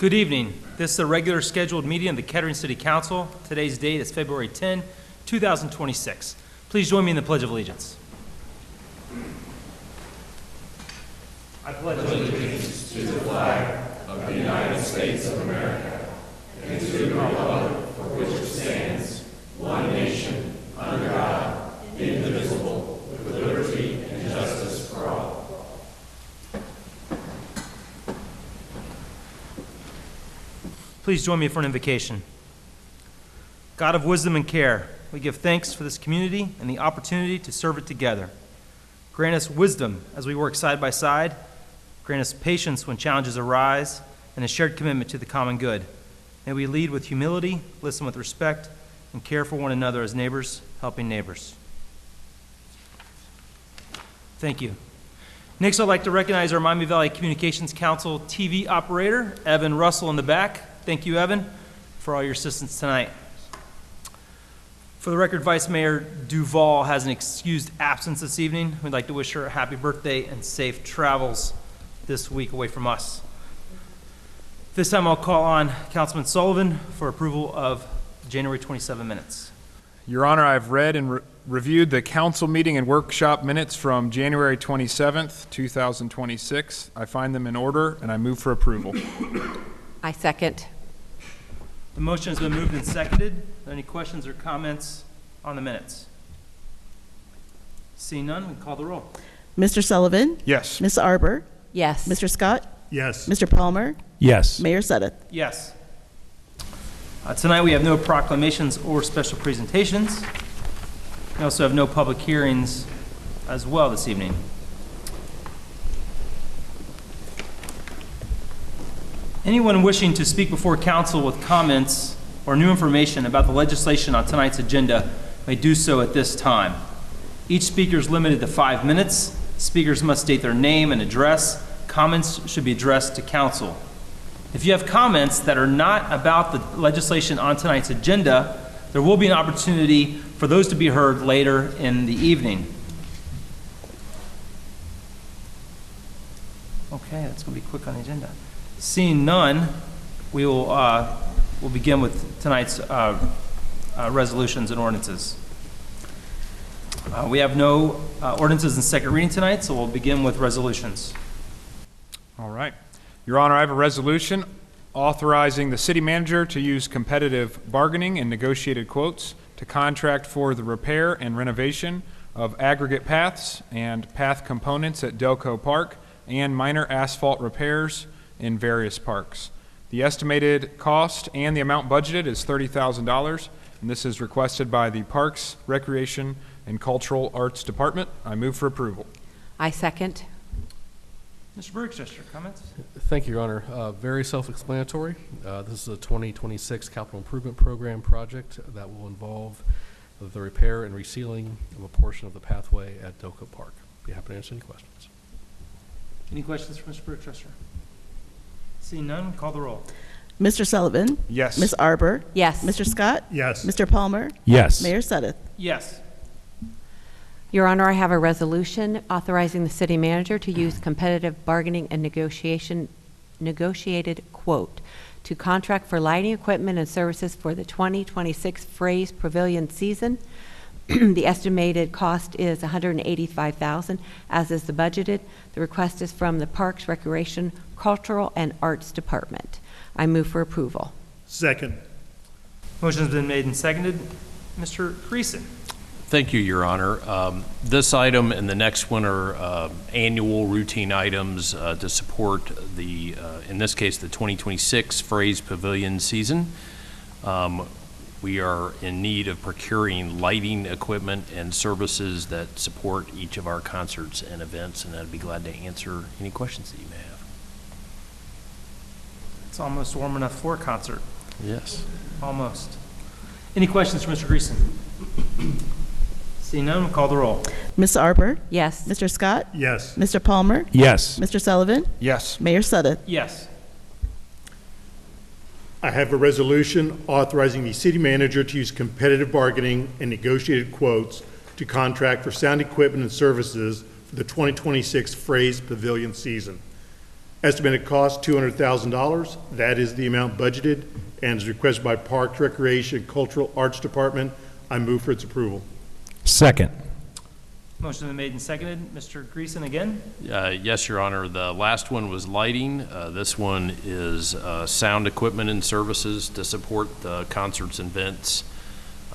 Good evening. This is a regular scheduled meeting of the Kettering City Council. Today's date is February 10, 2026. Please join me in the Pledge of Allegiance. I pledge allegiance to the flag of the United States of America and to the republic for which it stands, one nation, under God, indivisible, with liberty and justice for all. Please join me for an invocation. God of wisdom and care, we give thanks for this community and the opportunity to serve it together. Grant us wisdom as we work side by side. Grant us patience when challenges arise and a shared commitment to the common good. May we lead with humility, listen with respect, and care for one another as neighbors, helping neighbors. Thank you. Next, I'd like to recognize our Miami Valley Communications Council TV operator, Evan Russell, in the back. Thank you, Evan, for all your assistance tonight. For the record, Vice Mayor Duval has an excused absence this evening. We'd like to wish her a happy birthday and safe travels this week away from us. This time I'll call on Councilman Sullivan for approval of January 27 minutes. Your Honor, I've read and reviewed the council meeting and workshop minutes from January 27th, 2026. I find them in order and I move for approval. I second. The motion has been moved and seconded. Are there any questions or comments on the minutes? Seeing none, we call the roll. Mr. Sullivan? Yes. Ms. Arbor? Yes. Mr. Scott? Yes. Mr. Palmer? Yes. Mayor Sudduth? Yes. Tonight we have no proclamations or special presentations. We also have no public hearings as well this evening. Anyone wishing to speak before council with comments or new information about the legislation on tonight's agenda may do so at this time. Each speaker is limited to 5 minutes. Speakers must state their name and address. Comments should be addressed to council. If you have comments that are not about the legislation on tonight's agenda, there will be an opportunity for those to be heard later in the evening. Okay, that's going to be quick on the agenda. Seeing none, we will we'll begin with tonight's resolutions and ordinances. We have no ordinances in second reading tonight, so we'll begin with resolutions. All right. Your Honor, I have a resolution authorizing the city manager to use competitive bargaining and negotiated quotes to contract for the repair and renovation of aggregate paths and path components at Delco Park and minor asphalt repairs in various parks. The estimated cost and the amount budgeted is $30,000, and this is requested by the Parks, Recreation, and Cultural Arts Department. I move for approval. I second. Mr. Burgstester, comments? Thank you, Your Honor. Very self-explanatory. This is a 2026 capital improvement program project that will involve the repair and resealing of a portion of the pathway at Delco Park. Be happy to answer any questions. Any questions for Mr. Burgstester? Seeing none, call the roll. Mr. Sullivan? Yes. Ms. Arbor? Yes. Mr. Scott? Yes. Mr. Palmer? Yes. Mayor Sudduth? Yes. Your Honor, I have a resolution authorizing the city manager to use competitive bargaining and negotiated quote to contract for lighting equipment and services for the 2026 Phrase Pavilion season. The estimated cost is $185,000, as is the budgeted. The request is from the Parks, Recreation, Cultural, and Arts Department. I move for approval. Second. Motion's been made and seconded. Mr. Creason. Thank you, Your Honor. This item and the next one are annual routine items to support the, in this case, the 2026 Phrase Pavilion season. We are in need of procuring lighting equipment and services that support each of our concerts and events, and I'd be glad to answer any questions that you may have. It's almost warm enough for a concert. Yes. Almost. Any questions for Mr. Greason? Seeing none, we'll call the roll. Ms. Arbor? Yes. Mr. Scott? Yes. Mr. Palmer? Yes. Mr. Sullivan? Yes. Mayor Sudduth? Yes. I have a resolution authorizing the city manager to use competitive bargaining and negotiated quotes to contract for sound equipment and services for the 2026 Phrase Pavilion season. Estimated cost, $200,000. That is the amount budgeted and is requested by Parks, Recreation, and Cultural Arts Department. I move for its approval. Second. Motion been made and seconded. Mr. Greason again? Yes, Your Honor. The last one was lighting. This one is sound equipment and services to support the concerts and events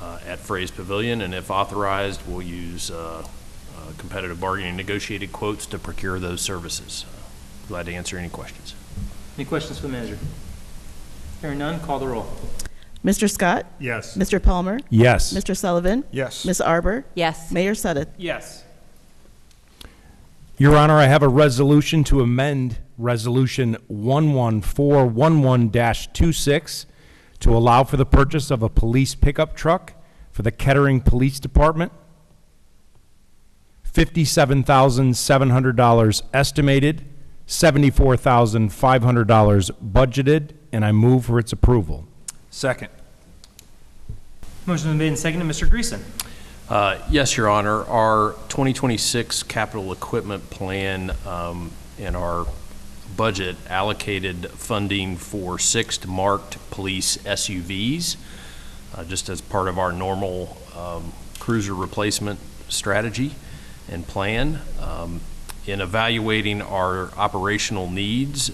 at Frays Pavilion, and if authorized, we'll use competitive bargaining and negotiated quotes to procure those services. Glad to answer any questions. Any questions for the manager? Hearing none, call the roll. Mr. Scott? Yes. Mr. Palmer? Yes. Mr. Sullivan? Yes. Ms. Arbor? Yes. Mayor Sudduth? Yes. Your Honor, I have a resolution to amend Resolution 11411-26 to allow for the purchase of a police pickup truck for the Kettering Police Department. $57,700 estimated, $74,500 budgeted, and I move for its approval. Second. Motion been made and seconded. Mr. Greason? Yes, Your Honor. Our 2026 capital equipment plan in our budget allocated funding for 6 marked police SUVs, just as part of our normal cruiser replacement strategy and plan. In evaluating our operational needs,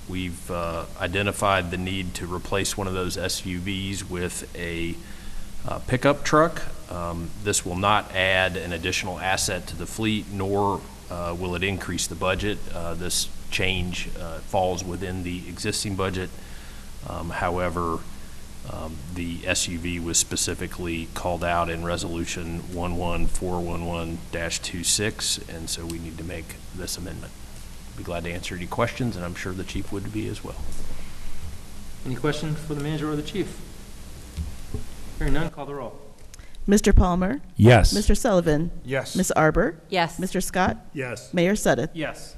we've identified the need to replace one of those SUVs with a pickup truck. This will not add an additional asset to the fleet, nor will it increase the budget. This change falls within the existing budget. However, the SUV was specifically called out in Resolution 11411-26, and so we need to make this amendment. Be glad to answer any questions, and I'm sure the chief would be as well. Any questions for the manager or the chief? Hearing none, call the roll. Mr. Palmer? Yes. Mr. Sullivan? Yes. Ms. Arbor? Yes. Mr. Scott? Yes. Mayor Sudduth? Yes.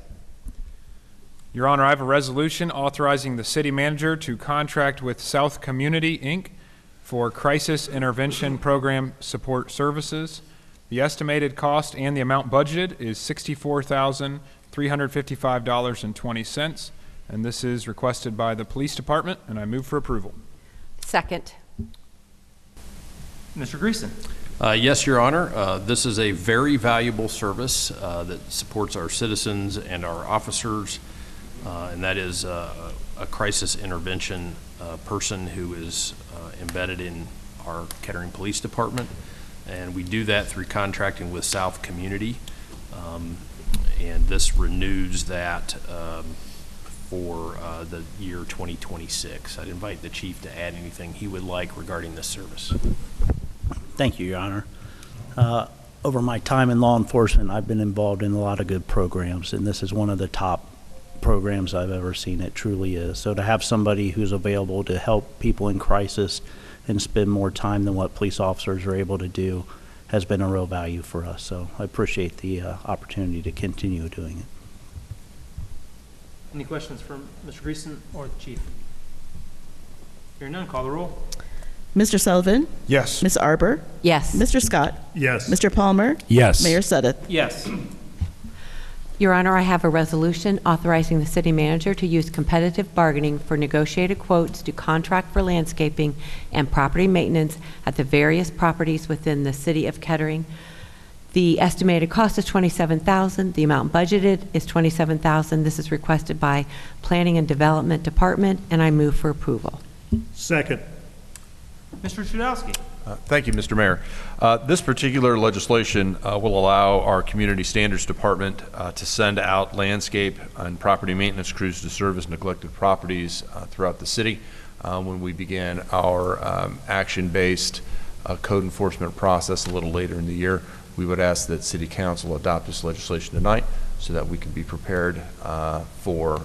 Your Honor, I have a resolution authorizing the city manager to contract with South Community, Inc. for crisis intervention program support services. The estimated cost and the amount budgeted is $64,355.20, and this is requested by the police department, and I move for approval. Second. Mr. Greason? Yes, Your Honor. This is a very valuable service that supports our citizens and our officers, and that is a crisis intervention person who is embedded in our Kettering Police Department. And we do that through contracting with South Community. And this renews that for the year 2026. I'd invite the chief to add anything he would like regarding this service. Thank you, Your Honor. Over my time in law enforcement, I've been involved in a lot of good programs, and this is one of the top programs I've ever seen. It truly is. So to have somebody who's available to help people in crisis and spend more time than what police officers are able to do has been a real value for us. So I appreciate the opportunity to continue doing it. Any questions from Mr. Greason or the chief? Hearing none, call the roll. Mr. Sullivan? Yes. Ms. Arbor? Yes. Mr. Scott? Yes. Mr. Palmer? Yes. Mayor Sudduth? Yes. Your Honor, I have a resolution authorizing the city manager to use competitive bargaining for negotiated quotes to contract for landscaping and property maintenance at the various properties within the city of Kettering. The estimated cost is $27,000. The amount budgeted is $27,000. This is requested by Planning and Development Department, and I move for approval. Second. Mr. Chudowski? Thank you, Mr. Mayor. This particular legislation will allow our Community Standards Department to send out landscape and property maintenance crews to service neglected properties throughout the city. When we begin our action-based code enforcement process a little later in the year, we would ask that City Council adopt this legislation tonight so that we can be prepared for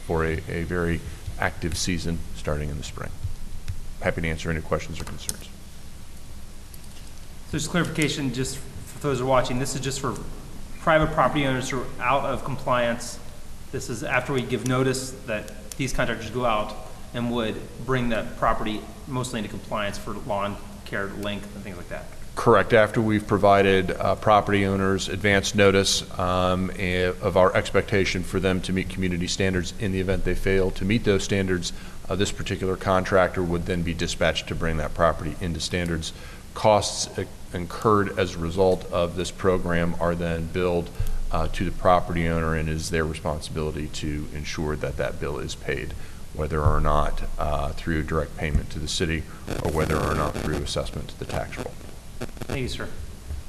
a very active season starting in the spring. Happy to answer any questions or concerns. So just clarification, just for those who are watching, this is just for private property owners who are out of compliance. This is after we give notice that these contractors go out and would bring that property mostly into compliance for lawn care length and things like that. Correct. After we've provided property owners advance notice of our expectation for them to meet community standards. In the event they fail to meet those standards, this particular contractor would then be dispatched to bring that property into standards. Costs incurred as a result of this program are then billed to the property owner, and it is their responsibility to ensure that that bill is paid, whether or not through direct payment to the city or whether or not through assessment to the tax roll. Thank you, sir.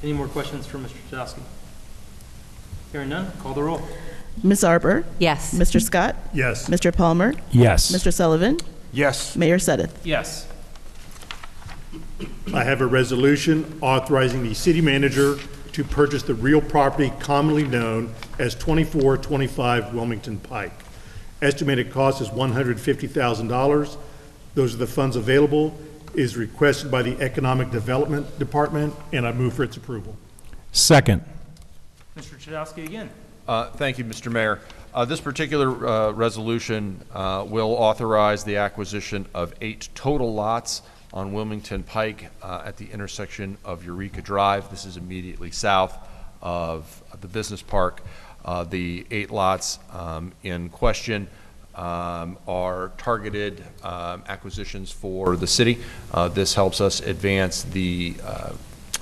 Any more questions for Mr. Chudowski? Hearing none, call the roll. Ms. Arbor? Yes. Mr. Scott? Yes. Mr. Palmer? Yes. Mr. Sullivan? Yes. Mayor Sedith? Yes. I have a resolution authorizing the city manager to purchase the real property commonly known as 2425 Wilmington Pike. Estimated cost is $150,000. Those are the funds available. Is requested by the Economic Development Department, and I move for its approval. Second. Mr. Chudowski again. Thank you, Mr. Mayor. This particular resolution will authorize the acquisition of 8 total lots on Wilmington Pike at the intersection of Eureka Drive. This is immediately south of the business park. The 8 lots in question are targeted acquisitions for the city. This helps us advance the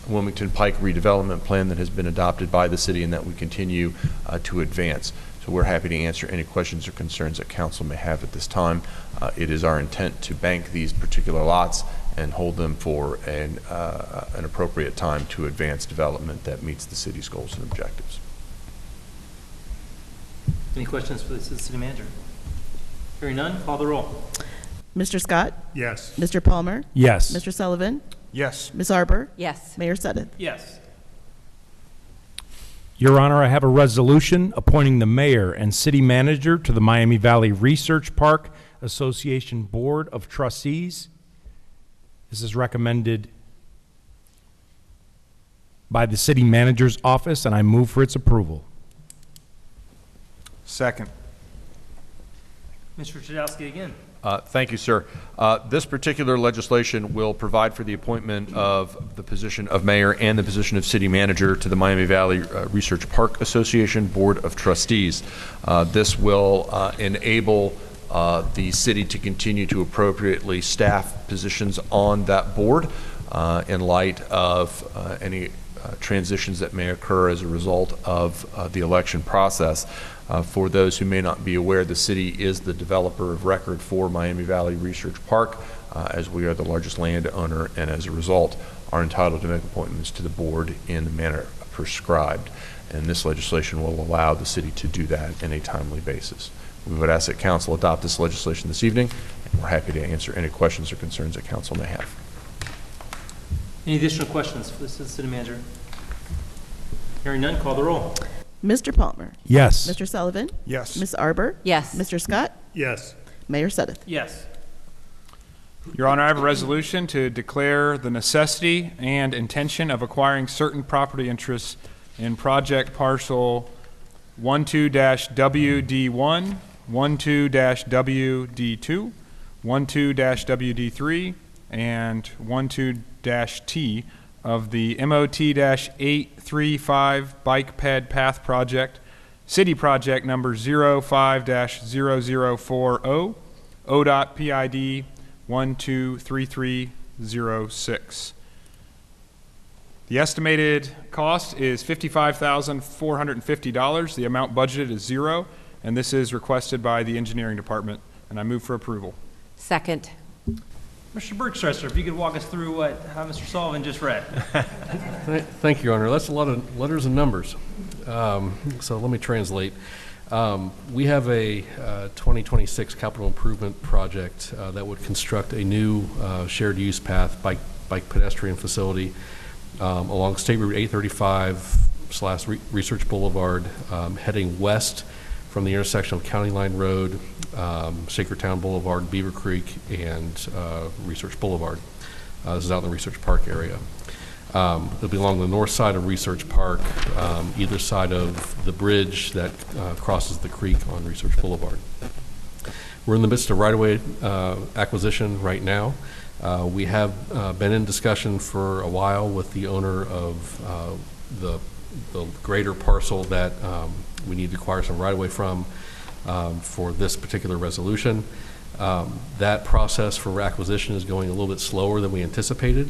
Wilmington Pike redevelopment plan that has been adopted by the city and that we continue to advance. So we're happy to answer any questions or concerns that council may have at this time. It is our intent to bank these particular lots and hold them for an appropriate time to advance development that meets the city's goals and objectives. Any questions for the city manager? Hearing none, call the roll. Mr. Scott? Yes. Mr. Palmer? Yes. Mr. Sullivan? Yes. Ms. Arbor? Yes. Mayor Sedith? Yes. Your Honor, I have a resolution appointing the mayor and city manager to the Miami Valley Research Park Association Board of Trustees. This is recommended by the city manager's office, and I move for its approval. Second. Mr. Chudowski again. Thank you, sir. This particular legislation will provide for the appointment of the position of mayor and the position of city manager to the Miami Valley Research Park Association Board of Trustees. This will enable the city to continue to appropriately staff positions on that board in light of any transitions that may occur as a result of the election process. For those who may not be aware, the city is the developer of record for Miami Valley Research Park, as we are the largest landowner, and as a result are entitled to make appointments to the board in the manner prescribed. And this legislation will allow the city to do that in a timely basis. We would ask that council adopt this legislation this evening, and we're happy to answer any questions or concerns that council may have. Any additional questions for the city manager? Hearing none, call the roll. Mr. Palmer? Yes. Mr. Sullivan? Yes. Ms. Arbor? Yes. Mr. Scott? Yes. Mayor Sedith? Yes. Your Honor, I have a resolution to declare the necessity and intention of acquiring certain property interests in project parcel 12-WD1, 12-WD2, 12-WD3, and 12-T of the MOT-835 Bike Ped Path Project, City Project number 05-0040, ODOT PID 123306. The estimated cost is $55,450. The amount budgeted is $0, and this is requested by the engineering department, and I move for approval. Second. Mr. Bergstresser, if you could walk us through how Mr. Sullivan just read. Thank you, Your Honor. That's a lot of letters and numbers. So let me translate. We have a 2026 capital improvement project that would construct a new shared use path bike pedestrian facility along State Route 835/Research Boulevard, heading west from the intersection of County Line Road, Sacred Town Boulevard, Beaver Creek, and Research Boulevard. This is out in the Research Park area. It'll be along the north side of Research Park, either side of the bridge that crosses the creek on Research Boulevard. We're in the midst of right-of-way acquisition right now. We have been in discussion for a while with the owner of the greater parcel that we need to acquire some right-of-way from for this particular resolution. That process for acquisition is going a little bit slower than we anticipated.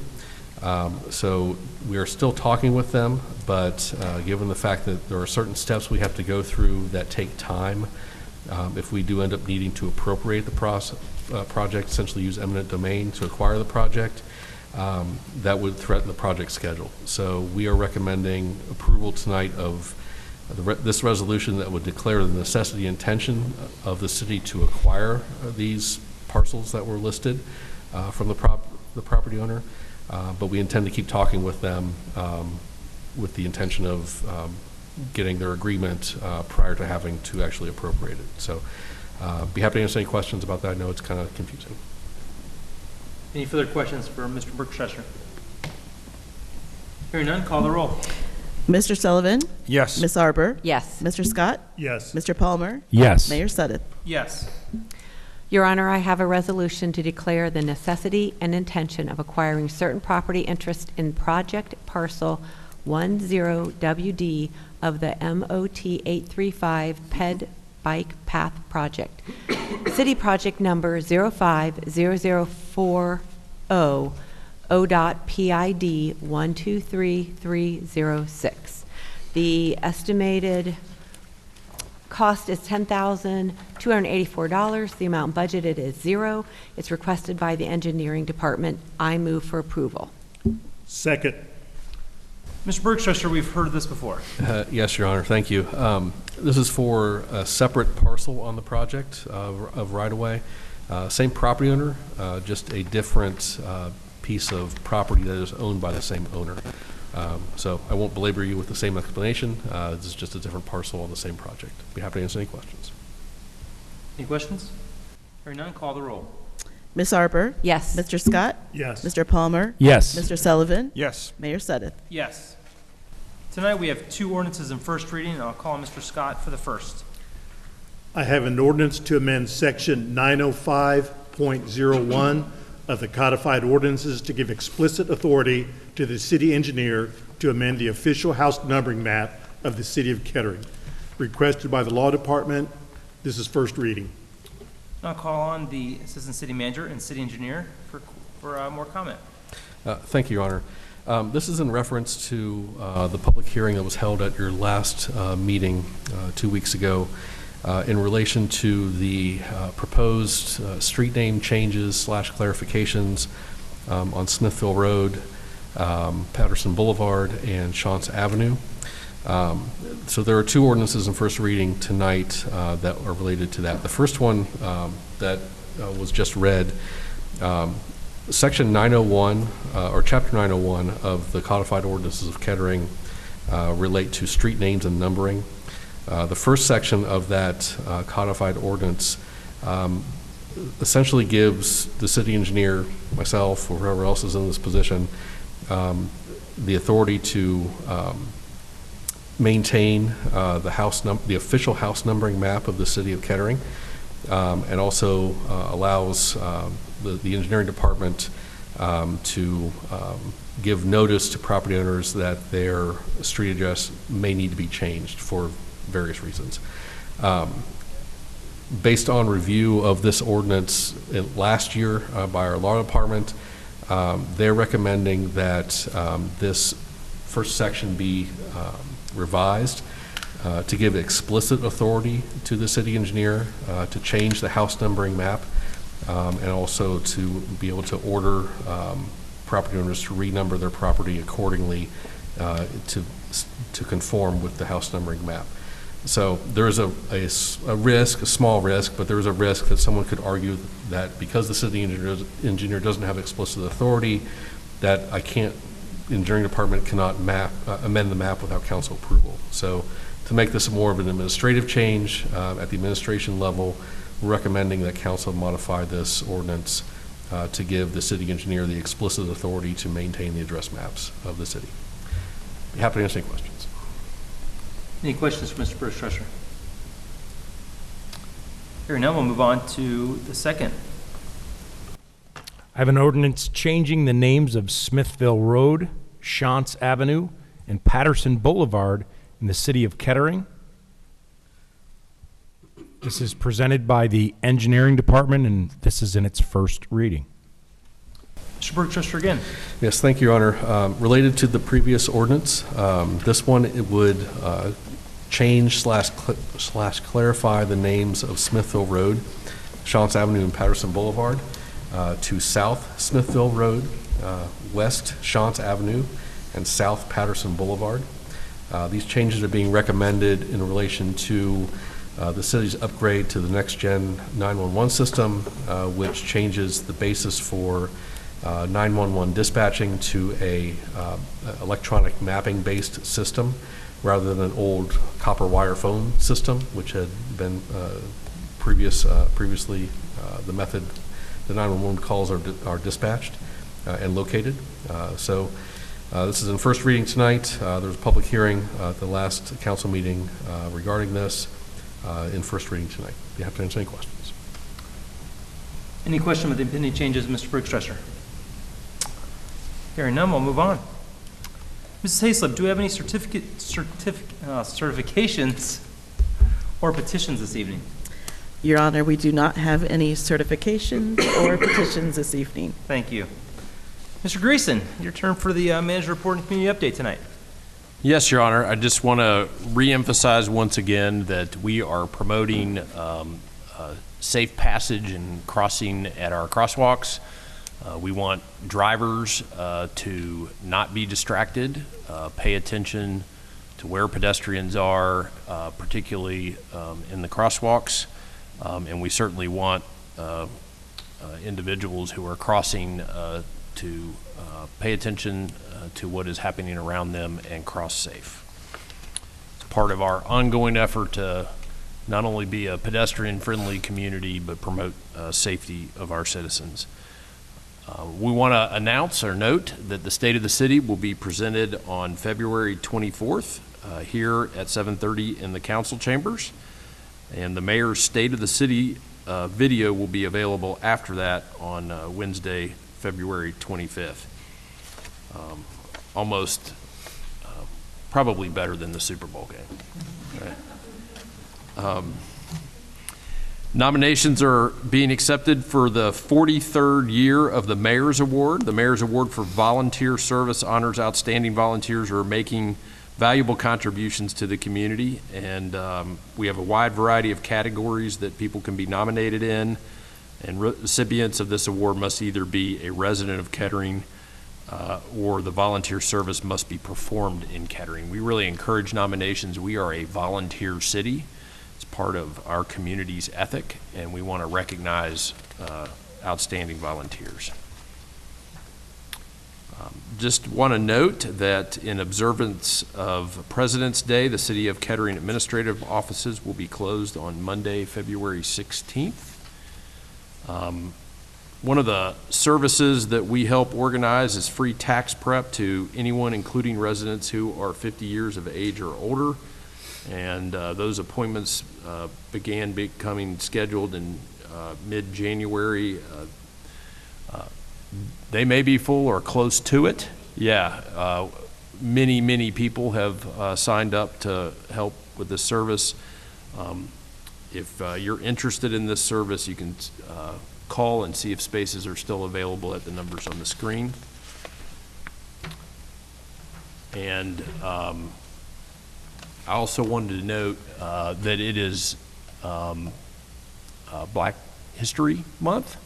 So we are still talking with them, but given the fact that there are certain steps we have to go through that take time, if we do end up needing to appropriate the project, essentially use eminent domain to acquire the project, that would threaten the project schedule. So we are recommending approval tonight of this resolution that would declare the necessity and intention of the city to acquire these parcels that were listed from the property owner. But we intend to keep talking with them with the intention of getting their agreement prior to having to actually appropriate it. So be happy to answer any questions about that. I know it's kind of confusing. Any further questions for Mr. Berkshire? Hearing none, call the roll. Mr. Sullivan? Yes. Ms. Arbor? Yes. Mr. Scott? Yes. Mr. Palmer? Yes. Mayor Sudduth? Yes. Your Honor, I have a resolution to declare the necessity and intention of acquiring certain property interest in project parcel 10WD of the MOT 835 PED Bike Path Project. City project number 050040 ODOT PID 123306. The estimated cost is $10,284. The amount budgeted is $0. It's requested by the engineering department. I move for approval. Second. Mr. Berkshire, we've heard of this before. Yes, Your Honor, thank you. This is for a separate parcel on the project of right-of-way. Same property owner, just a different piece of property that is owned by the same owner. So I won't belabor you with the same explanation. This is just a different parcel on the same project. Be happy to answer any questions. Any questions? Hearing none, call the roll. Ms. Arbor? Yes. Mr. Scott? Yes. Mr. Palmer? Yes. Mr. Sullivan? Yes. Mayor Sudduth? Yes. Tonight we have two ordinances in first reading, and I'll call on Mr. Scott for the first. I have an ordinance to amend section 905.01 of the codified ordinances to give explicit authority to the city engineer to amend the official house numbering map of the city of Kettering. Requested by the law department. This is first reading. I'll call on the assistant city manager and city engineer for more comment. Thank you, Your Honor. This is in reference to the public hearing that was held at your last meeting 2 weeks ago in relation to the proposed street name changes / clarifications on Smithville Road, Patterson Boulevard, and Chance Avenue. So there are two ordinances in first reading tonight that are related to that. The first one that was just read, Section 901, or Chapter 901 of the Codified Ordinances of Kettering relate to street names and numbering. The first section of that codified ordinance essentially gives the city engineer, myself, or whoever else is in this position, the authority to maintain the official house numbering map of the city of Kettering, and also allows the engineering department to give notice to property owners that their street address may need to be changed for various reasons. Based on review of this ordinance last year by our law department, they're recommending that this first section be revised to give explicit authority to the city engineer to change the house numbering map, and also to be able to order property owners to renumber their property accordingly to conform with the house numbering map. So there is a risk, a small risk, but there is a risk that someone could argue that because the city engineer doesn't have explicit authority, that engineering department cannot amend the map without council approval. So to make this more of an administrative change at the administration level, we're recommending that council modify this ordinance to give the city engineer the explicit authority to maintain the address maps of the city. Be happy to answer any questions. Any questions for Mr. Berkshire? Hearing none, we'll move on to the second. I have an ordinance changing the names of Smithville Road, Shantz Avenue, and Patterson Boulevard in the city of Kettering. This is presented by the Engineering Department, and this is in its first reading. Mr. Bergtrester again. Yes, thank you, Your Honor. Related to the previous ordinance, this one, it would change slash clarify the names of Smithville Road, Shantz Avenue, and Patterson Boulevard to South Smithville Road, West Shantz Avenue, and South Patterson Boulevard. These changes are being recommended in relation to the city's upgrade to the next-gen 911 system, which changes the basis for 911 dispatching to a electronic mapping-based system rather than an old copper wire phone system, which had been previously the method the 911 calls are dispatched and located. So this is in first reading tonight. There was a public hearing at the last council meeting regarding this in first reading tonight. Do you have to answer any questions? Any question with the impending changes, Mr. Bergstrasser? Hearing none, we'll move on. Mrs. Hayslip, do we have any certifications or petitions this evening? Your Honor, we do not have any certifications or petitions this evening. Thank you. Mr. Greason, your turn for the manager report and community update tonight. Yes, Your Honor. I just want to reemphasize once again that we are promoting safe passage and crossing at our crosswalks. We want drivers to not be distracted, pay attention to where pedestrians are, particularly in the crosswalks. And we certainly want individuals who are crossing to pay attention to what is happening around them and cross safe. It's part of our ongoing effort to not only be a pedestrian-friendly community, but promote safety of our citizens. We want to announce or note that the State of the City will be presented on February 24th here at 7:30 in the council chambers. And the Mayor's State of the City video will be available after that on Wednesday, February 25th. Almost probably better than the Super Bowl game. Right? Nominations are being accepted for the 43rd year of the Mayor's Award. The Mayor's Award for Volunteer Service honors outstanding volunteers who are making valuable contributions to the community, and we have a wide variety of categories that people can be nominated in, and recipients of this award must either be a resident of Kettering or the volunteer service must be performed in Kettering. We really encourage nominations. We are a volunteer city. It's part of our community's ethic, and we want to recognize outstanding volunteers. Just want to note that in observance of President's Day, the City of Kettering administrative offices will be closed on Monday, February 16th. One of the services that we help organize is free tax prep to anyone, including residents who are 50 years of age or older. And those appointments began becoming scheduled in mid-January. They may be full or close to it. Yeah, many people have signed up to help with this service. If you're interested in this service, you can call and see if spaces are still available at the numbers on the screen. And I also wanted to note that it is Black History Month,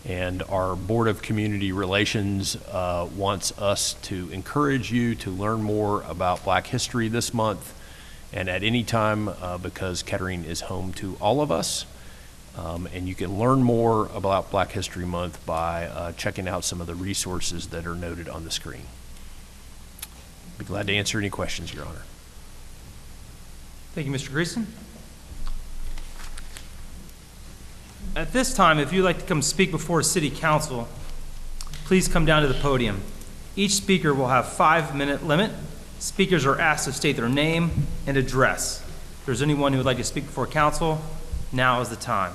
and our Board of Community Relations wants us to encourage you to learn more about Black history this month and at any time because Kettering is home to all of us. And you can learn more about Black History Month by checking out some of the resources that are noted on the screen. Be glad to answer any questions, Your Honor. Thank you, Mr. Greason. At this time, if you'd like to come speak before City Council, please come down to the podium. Each speaker will have a 5-minute limit. Speakers are asked to state their name and address. If there's anyone who would like to speak before council, now is the time.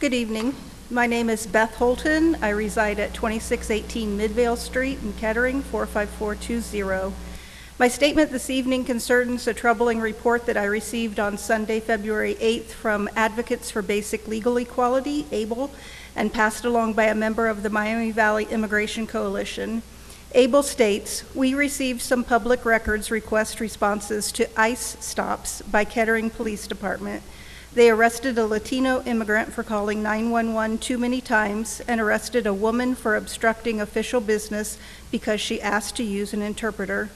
Good evening. My name is Beth Holton. I reside at 2618 Midvale Street in Kettering, 45420. My statement this evening concerns a troubling report that I received on Sunday, February 8th from Advocates for Basic Legal Equality, ABLE, and passed along by a member of the Miami Valley Immigration Coalition. ABLE states, we received some public records request responses to ICE stops by Kettering Police Department. They arrested a Latino immigrant for calling 911 too many times and arrested a woman for obstructing official business because she asked to use an interpreter.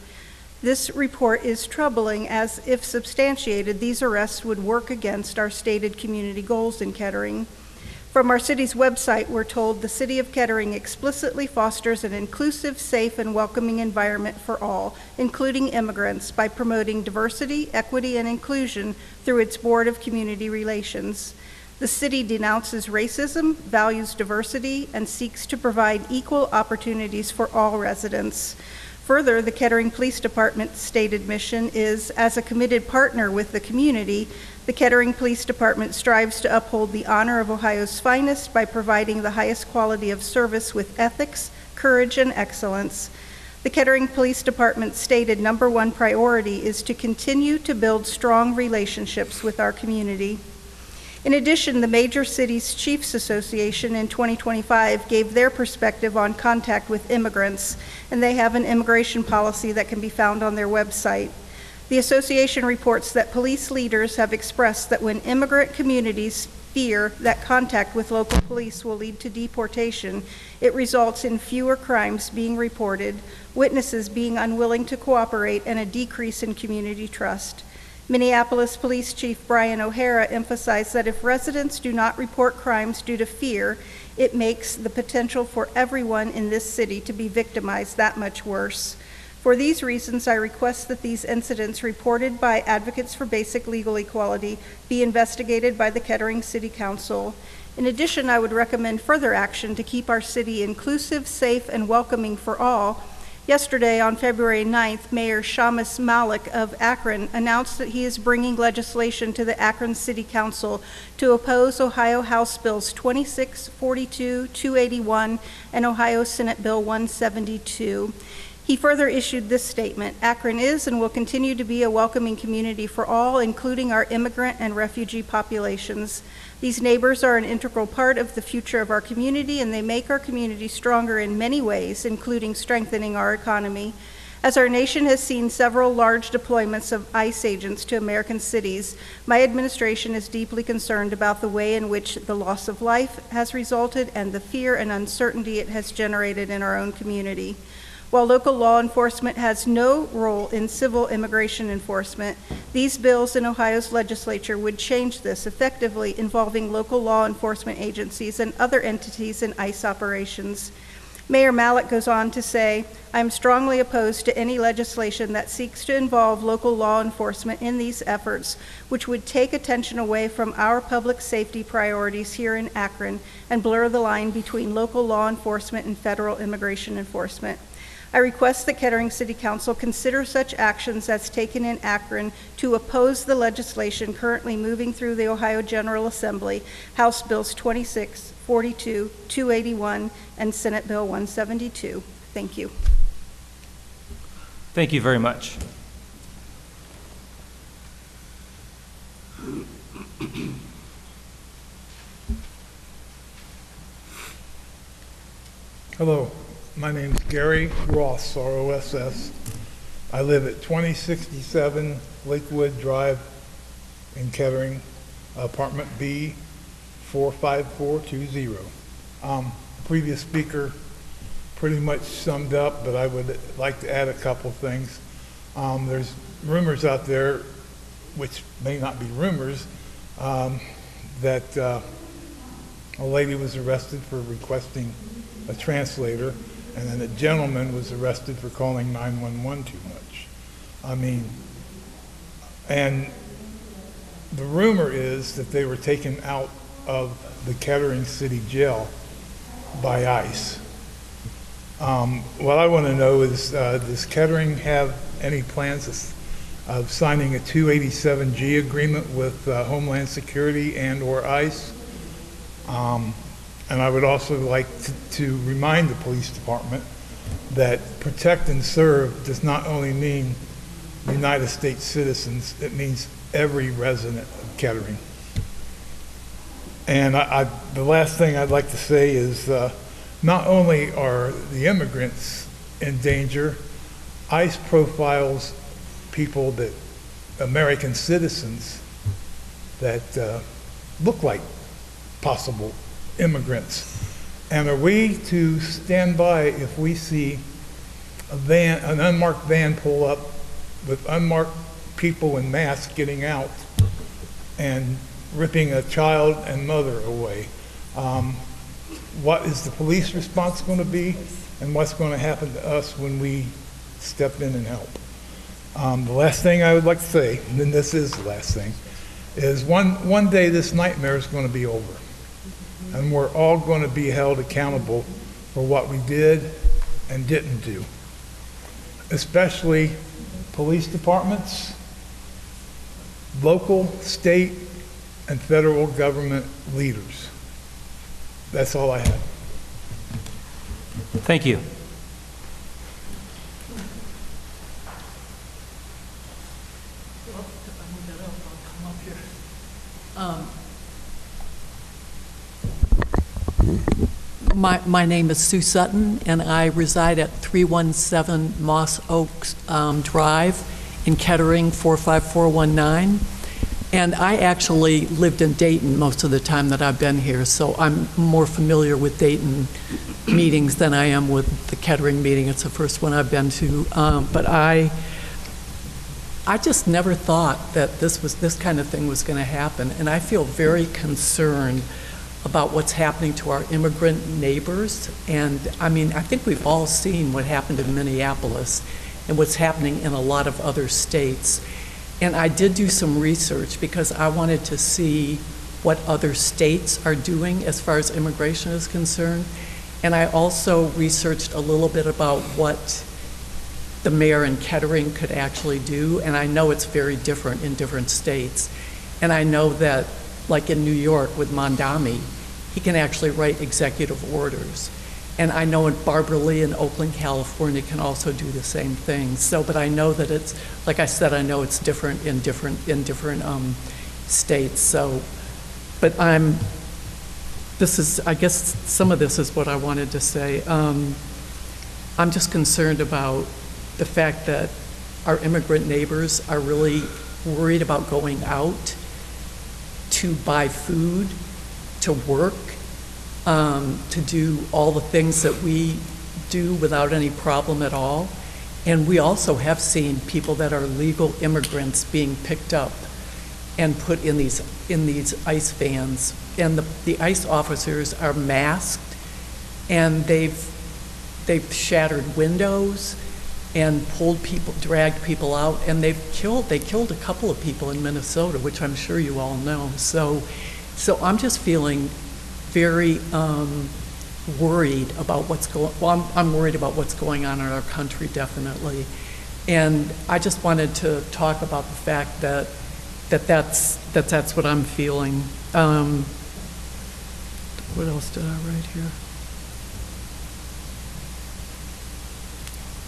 This report is troubling as, if substantiated, these arrests would work against our stated community goals in Kettering. From our city's website, we're told the City of Kettering explicitly fosters an inclusive, safe, and welcoming environment for all, including immigrants, by promoting diversity, equity, and inclusion through its Board of Community Relations. The city denounces racism, values diversity, and seeks to provide equal opportunities for all residents. Further, the Kettering Police Department's stated mission is, as a committed partner with the community, the Kettering Police Department strives to uphold the honor of Ohio's finest by providing the highest quality of service with ethics, courage, and excellence. The Kettering Police Department's stated #1 priority is to continue to build strong relationships with our community. In addition, the Major Cities Chiefs Association in 2025 gave their perspective on contact with immigrants, and they have an immigration policy that can be found on their website. The association reports that police leaders have expressed that when immigrant communities fear that contact with local police will lead to deportation, it results in fewer crimes being reported, witnesses being unwilling to cooperate, and a decrease in community trust. Minneapolis Police Chief Brian O'Hara emphasized that if residents do not report crimes due to fear, it makes the potential for everyone in this city to be victimized that much worse. For these reasons, I request that these incidents reported by Advocates for Basic Legal Equality be investigated by the Kettering City Council. In addition, I would recommend further action to keep our city inclusive, safe, and welcoming for all. Yesterday, on February 9th, Mayor Shamus Malik of Akron announced that he is bringing legislation to the Akron City Council to oppose Ohio House Bills 2642, 281, and Ohio Senate Bill 172. He further issued this statement: Akron is and will continue to be a welcoming community for all, including our immigrant and refugee populations. These neighbors are an integral part of the future of our community, and they make our community stronger in many ways, including strengthening our economy. As our nation has seen several large deployments of ICE agents to American cities, my administration is deeply concerned about the way in which the loss of life has resulted and the fear and uncertainty it has generated in our own community. While local law enforcement has no role in civil immigration enforcement, these bills in Ohio's legislature would change this effectively, involving local law enforcement agencies and other entities in ICE operations. Mayor Malik goes on to say, I'm strongly opposed to any legislation that seeks to involve local law enforcement in these efforts, which would take attention away from our public safety priorities here in Akron and blur the line between local law enforcement and federal immigration enforcement. I request that Kettering City Council consider such actions as taken in Akron to oppose the legislation currently moving through the Ohio General Assembly, House Bills 26, 42, 281, and Senate Bill 172. Thank you. Thank you very much. Hello, my name is Gary Ross, R-O-S-S. I live at 2067 Lakewood Drive in Kettering, apartment B, 45420. Previous speaker pretty much summed up, but I would like to add a couple things. There's rumors out there, which may not be rumors, that a lady was arrested for requesting a translator, and then a gentleman was arrested for calling 911 too much. And the rumor is that they were taken out of the Kettering City Jail by ICE. What I want to know is, does Kettering have any plans of signing a 287G agreement with Homeland Security and or ICE? And I would also like to remind the police department that protect and serve does not only mean United States citizens, it means every resident of Kettering. And the last thing I'd like to say is not only are the immigrants in danger, ICE profiles people that, American citizens that look like possible immigrants. And are we to stand by if we see a van, an unmarked van pull up with unmarked people in masks getting out and ripping a child and mother away? What is the police response going to be, and what's going to happen to us when we step in and help? The last thing I would like to say, and then this is the last thing, is one day this nightmare is going to be over. And we're all going to be held accountable for what we did and didn't do, especially police departments, local, state, and federal government leaders. That's all I have. Thank you. My name is Sue Sutton, and I reside at 317 Moss Oaks Drive in Kettering, 45419. And I actually lived in Dayton most of the time that I've been here, so I'm more familiar with Dayton meetings than I am with the Kettering meeting. It's the first one I've been to. But I just never thought that this kind of thing was going to happen, and I feel very concerned about what's happening to our immigrant neighbors. And I mean, I think we've all seen what happened in Minneapolis and what's happening in a lot of other states. And I did do some research because I wanted to see what other states are doing as far as immigration is concerned. And I also researched a little bit about what the mayor in Kettering could actually do. And I know it's very different in different states. And I know that, like in New York with Mondami, he can actually write executive orders. And I know Barbara Lee in Oakland, California can also do the same thing. So, but I know that it's, like I said, I know it's different in different states. So, but I guess some of this is what I wanted to say. I'm just concerned about the fact that our immigrant neighbors are really worried about going out to buy food, to work, to do all the things that we do without any problem at all. And we also have seen people that are legal immigrants being picked up and put in these ICE vans. And the ICE officers are masked, and they've shattered windows and dragged people out, and they killed a couple of people in Minnesota, which I'm sure you all know. So I'm just feeling very worried about what's going. Well, I'm worried about what's going on in our country, definitely, and I just wanted to talk about the fact that's what I'm feeling. What else did I write here?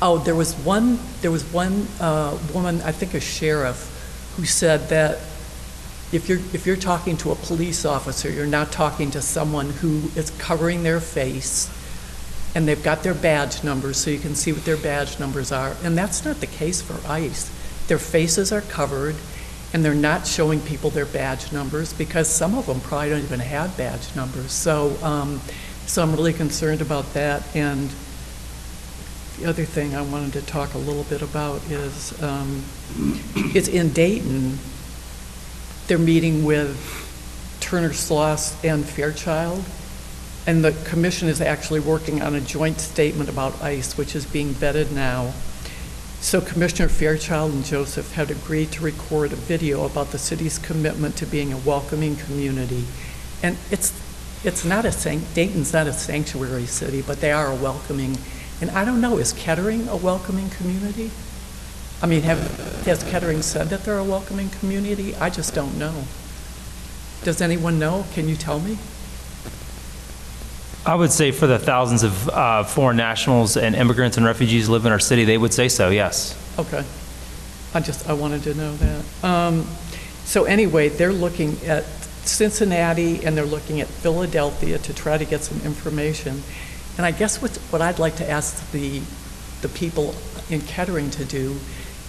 Oh, there was one woman, I think a sheriff, who said that if you're talking to a police officer, you're not talking to someone who is covering their face, and they've got their badge numbers so you can see what their badge numbers are. And that's not the case for ICE. Their faces are covered, and they're not showing people their badge numbers because some of them probably don't even have badge numbers. So I'm really concerned about that. And the other thing I wanted to talk a little bit about is it's in Dayton. They're meeting with Turner Sloss and Fairchild, and the commission is actually working on a joint statement about ICE, which is being vetted now. So Commissioner Fairchild and Joseph had agreed to record a video about the city's commitment to being a welcoming community. And it's not Dayton's not a sanctuary city, but they are a welcoming. And I don't know, is Kettering a welcoming community? I mean, has Kettering said that they're a welcoming community? I just don't know. Does anyone know? Can you tell me? I would say for the thousands of foreign nationals and immigrants and refugees who live in our city, they would say so, yes. Okay. I wanted to know that. So anyway, they're looking at Cincinnati and they're looking at Philadelphia to try to get some information. And I guess what I'd like to ask the people in Kettering to do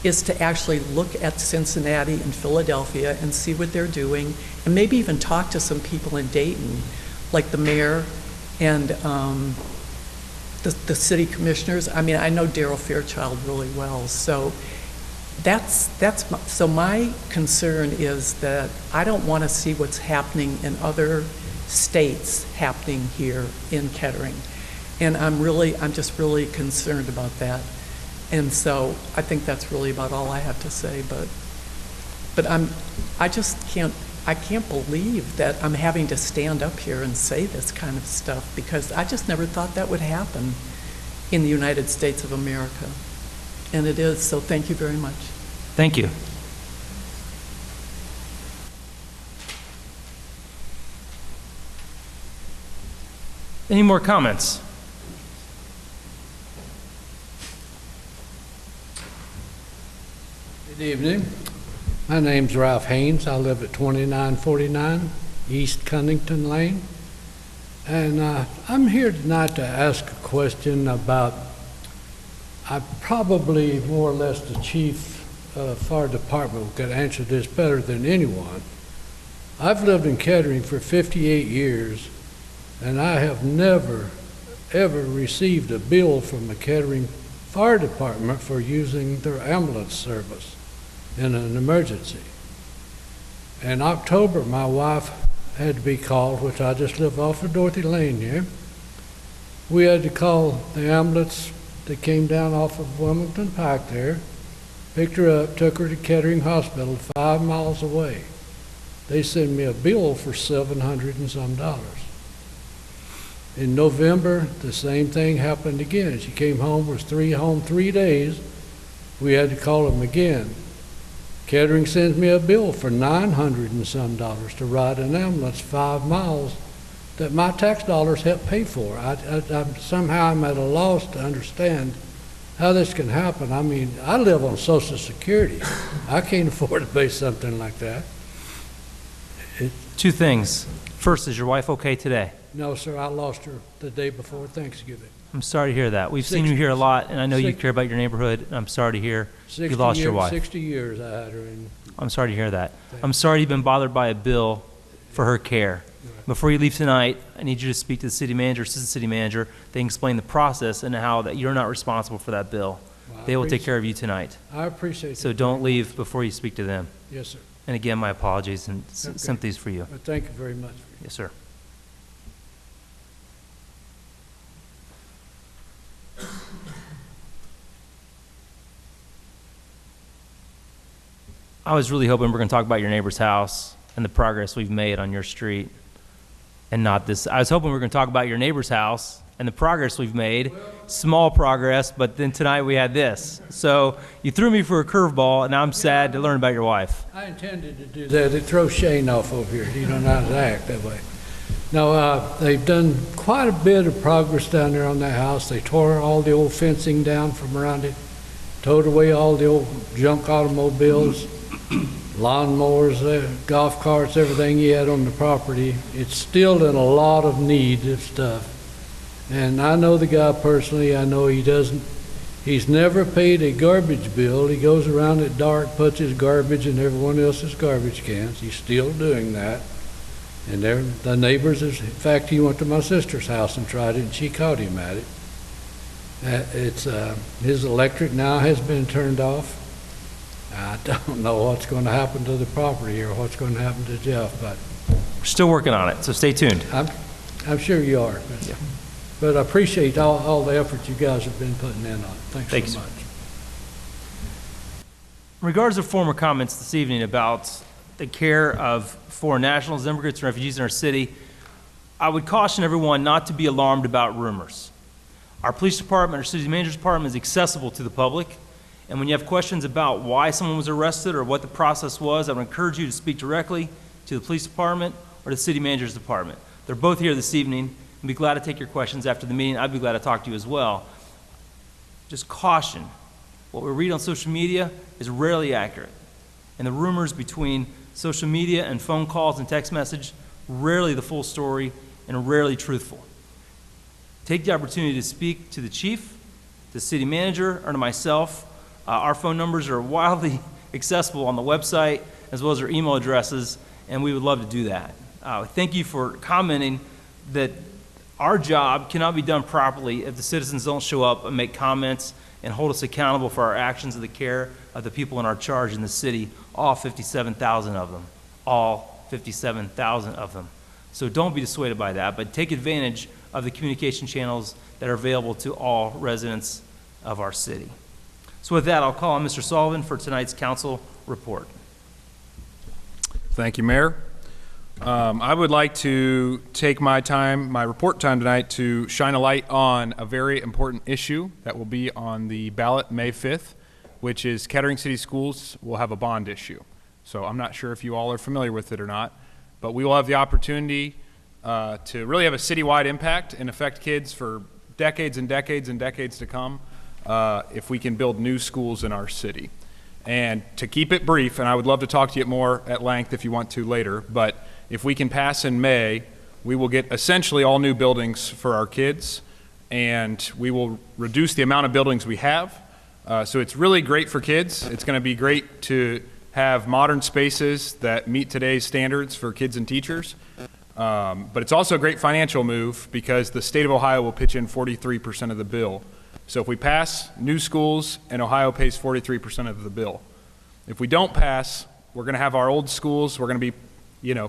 is to actually look at Cincinnati and Philadelphia and see what they're doing, and maybe even talk to some people in Dayton, like the mayor and the city commissioners. I mean, I know Darrell Fairchild really well, so so my concern is that I don't want to see what's happening in other states happening here in Kettering, and I'm just really concerned about that. And so I think that's really about all I have to say, but I just can't believe that I'm having to stand up here and say this kind of stuff, because I just never thought that would happen in the United States of America. And it is, so thank you very much. Thank you. Any more comments? Good evening. My name's Ralph Haynes. I live at 2949 East Cunnington Lane. And I'm here tonight to ask a question about, probably more or less the chief fire department could answer this better than anyone. I've lived in Kettering for 58 years, and I have never, ever received a bill from the Kettering Fire Department for using their ambulance service in an emergency. In October, my wife had to be called, which I just live off of Dorothy Lane here. We had to call the ambulance that came down off of Wilmington Pike there, picked her up, took her to Kettering Hospital 5 miles away. They sent me a bill for $700 and some. In November, the same thing happened again. She came home, was home 3 days. We had to call them again. Kettering sends me a bill for $900 and some to ride an ambulance 5 miles that my tax dollars help pay for. Somehow I'm at a loss to understand how this can happen. I mean, I live on Social Security. I can't afford to pay something like that. Two things. First, is your wife okay today? No, sir, I lost her the day before Thanksgiving. I'm sorry to hear that. We've seen you here a lot, and I know you care about your neighborhood. And I'm sorry to hear you lost your wife. 60 years I had her in. I'm sorry to hear that. I'm sorry you've been bothered by a bill for her care. Before you leave tonight, I need you to speak to the city manager, assistant city manager. They can explain the process and how that you're not responsible for that bill. Well, They will take care of you tonight. I appreciate So that. don't leave before you speak to them. Yes, sir. And again, my apologies and Okay. sympathies for you. Well, thank you very much. Yes, sir. I was really hoping we're going to talk about your neighbor's house and the progress we've made on your street, and not this. I was hoping we were going to talk about your neighbor's house and the progress we've made, small progress, but then tonight we had this. So you threw me for a curveball, and now I'm sad to learn about your wife. I intended to do that. It throws Shane off over here. He don't know how to act that way. No, they've done quite a bit of progress down there on that house. They tore all the old fencing down from around it, towed away all the old junk automobiles, lawnmowers, golf carts, everything he had on the property. It's still in a lot of need of stuff. And I know the guy personally. I know he's never paid a garbage bill. He goes around at dark, puts his garbage in everyone else's garbage cans. He's still doing that. And the neighbors, in fact, he went to my sister's house and tried it, and she caught him at it. His electric now has been turned off. I don't know what's going to happen to the property or what's going to happen to Jeff, but We're still working on it, so stay tuned. I'm sure you are. But I appreciate all the effort you guys have been putting in on it. Thanks so much. In regards to former comments this evening about the care of foreign nationals, immigrants, and refugees in our city, I would caution everyone not to be alarmed about rumors. Our police department, our city manager's department is accessible to the public, and when you have questions about why someone was arrested or what the process was, I would encourage you to speak directly to the police department or the city manager's department. They're both here this evening. I'd be glad to take your questions after the meeting. I'd be glad to talk to you as well. Just caution, what we read on social media is rarely accurate. And the rumors between social media and phone calls and text message, rarely the full story and rarely truthful. Take the opportunity to speak to the chief, the city manager, or to myself. Our phone numbers are wildly accessible on the website, as well as our email addresses, and we would love to do that. Thank you for commenting that our job cannot be done properly if the citizens don't show up and make comments and hold us accountable for our actions of the care of the people in our charge in the city, all 57,000 of them, all 57,000 of them. So don't be dissuaded by that, but take advantage of the communication channels that are available to all residents of our city. So with that, I'll call on Mr. Sullivan for tonight's council report. Thank you, Mayor. I would like to take my report time tonight to shine a light on a very important issue that will be on the ballot May 5th, which is Kettering City Schools will have a bond issue. So I'm not sure if you all are familiar with it or not, but we will have the opportunity to really have a citywide impact and affect kids for decades and decades and decades to come if we can build new schools in our city. And to keep it brief, and I would love to talk to you more at length if you want to later, but if we can pass in May, we will get essentially all new buildings for our kids, and we will reduce the amount of buildings we have. So it's really great for kids. It's going to be great to have modern spaces that meet today's standards for kids and teachers. But it's also a great financial move because the state of Ohio will pitch in 43% of the bill. So if we pass new schools, and Ohio pays 43% of the bill. If we don't pass, we're going to have our old schools. We're going to be,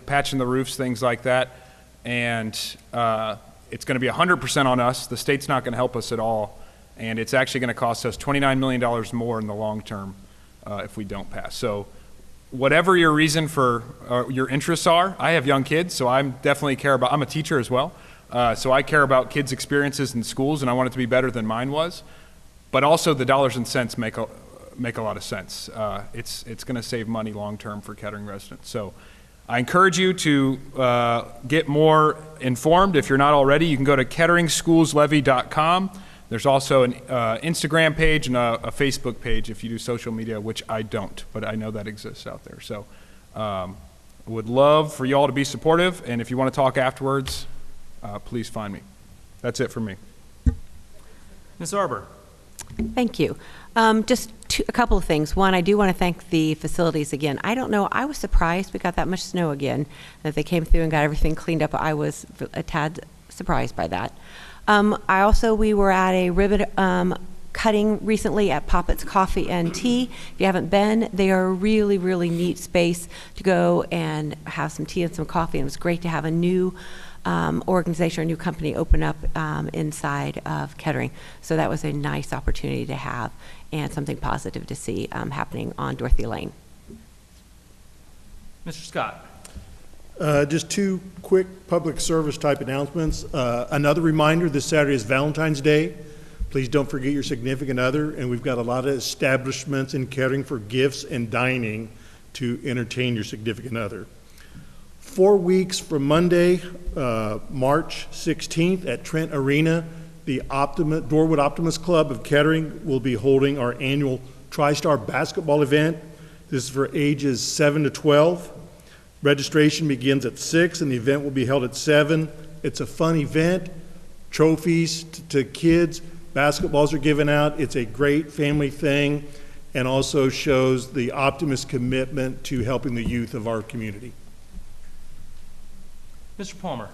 patching the roofs, things like that. And it's going to be 100% on us. The state's not going to help us at all. And it's actually going to cost us $29 million more in the long term if we don't pass. So whatever your reason for your interests are, I have young kids, so I'm a teacher as well. So I care about kids' experiences in schools, and I want it to be better than mine was. But also the dollars and cents make a lot of sense. It's going to save money long term for Kettering residents. So I encourage you to get more informed. If you're not already, you can go to ketteringschoolslevy.com. There's also an Instagram page and a Facebook page if you do social media, which I don't, but I know that exists out there. So would love for you all to be supportive, and if you want to talk afterwards, please find me. That's it for me. Ms. Arbor. Thank you. Just a couple of things. One, I do want to thank the facilities again. I don't know, I was surprised we got that much snow again, that they came through and got everything cleaned up. I was a tad surprised by that. We were at a ribbon cutting recently at Poppet's Coffee and Tea. If you haven't been, they are a really, really neat space to go and have some tea and some coffee. And it was great to have a new organization or a new company open up inside of Kettering. So that was a nice opportunity to have and something positive to see happening on Dorothy Lane. Mr. Scott. Just two quick public service type announcements. Another reminder, this Saturday is Valentine's Day. Please don't forget your significant other, and we've got a lot of establishments in Kettering for gifts and dining to entertain your significant other. 4 weeks from Monday, March 16th at Trent Arena, the Dorwood Optimist Club of Kettering will be holding our annual TriStar basketball event. This is for ages 7 to 12. Registration begins at 6 and the event will be held at 7. It's a fun event, trophies to kids, basketballs are given out. It's a great family thing and also shows the Optimist commitment to helping the youth of our community. Mr. Palmer.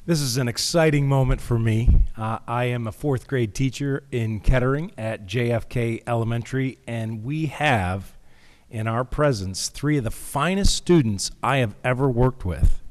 This is an exciting moment for me. I am a fourth grade teacher in Kettering at JFK Elementary, and we have in our presence 3 of the finest students I have ever worked with.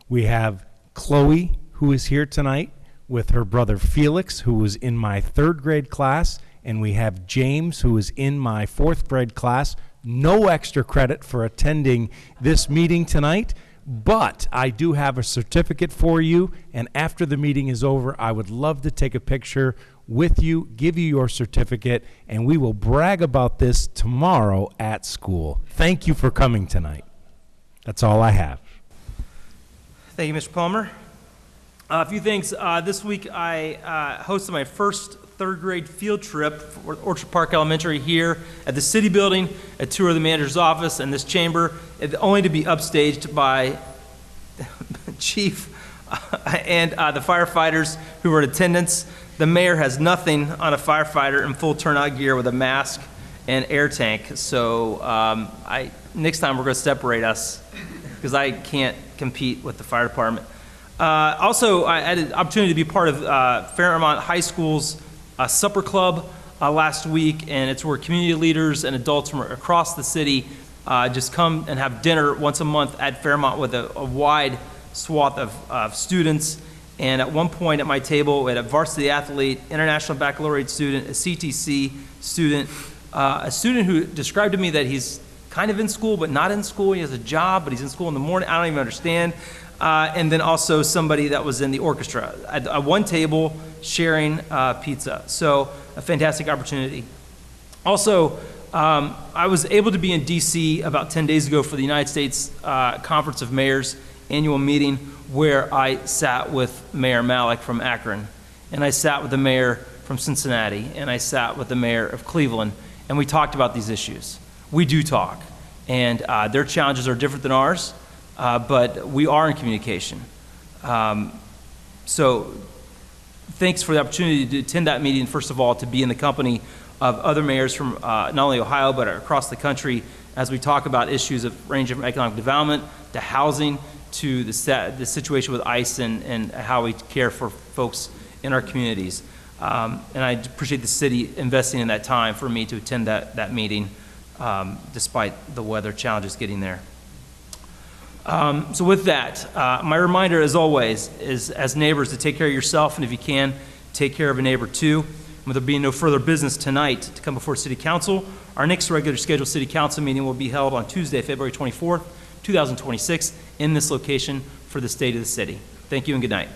We have Chloe, who is here tonight, with her brother Felix, who was in my 3rd grade class, and we have James, who is in my 4th grade class. No extra credit for attending this meeting tonight, but I do have a certificate for you, and after the meeting is over, I would love to take a picture with you, give you your certificate, and we will brag about this tomorrow at school. Thank you for coming tonight. That's all I have. Thank you, Mr. Palmer. A few things. This week I hosted my first third grade field trip for Orchard Park Elementary here at the city building, a tour of the manager's office and this chamber, only to be upstaged by Chief and the firefighters who were in attendance. The mayor has nothing on a firefighter in full turnout gear with a mask and air tank. So next time we're going to separate us because I can't compete with the fire department. Also, I had an opportunity to be part of Fairmont High School's supper club last week, and it's where community leaders and adults from across the city just come and have dinner once a month at Fairmont with a wide swath of students. And at one point at my table, we had a varsity athlete, international baccalaureate student, a CTC student, a student who described to me that he's kind of in school but not in school. He has a job, but he's in school in the morning. I don't even understand. And then also somebody that was in the orchestra at one table sharing pizza. So a fantastic opportunity. Also, I was able to be in DC about 10 days ago for the United States Conference of Mayors annual meeting, where I sat with Mayor Malik from Akron, and I sat with the mayor from Cincinnati, and I sat with the mayor of Cleveland, and we talked about these issues. We do talk, and their challenges are different than ours. But we are in communication. So thanks for the opportunity to attend that meeting, first of all, to be in the company of other mayors from not only Ohio, but across the country as we talk about issues of range of economic development, to housing, to the situation with ICE and how we care for folks in our communities. And I appreciate the city investing in that time for me to attend that meeting, despite the weather challenges getting there. So with that, my reminder, as always, is as neighbors to take care of yourself, and if you can, take care of a neighbor too. And with there being no further business tonight to come before City Council, our next regular scheduled City Council meeting will be held on Tuesday, February 24th, 2026, in this location for the state of the city. Thank you and good night.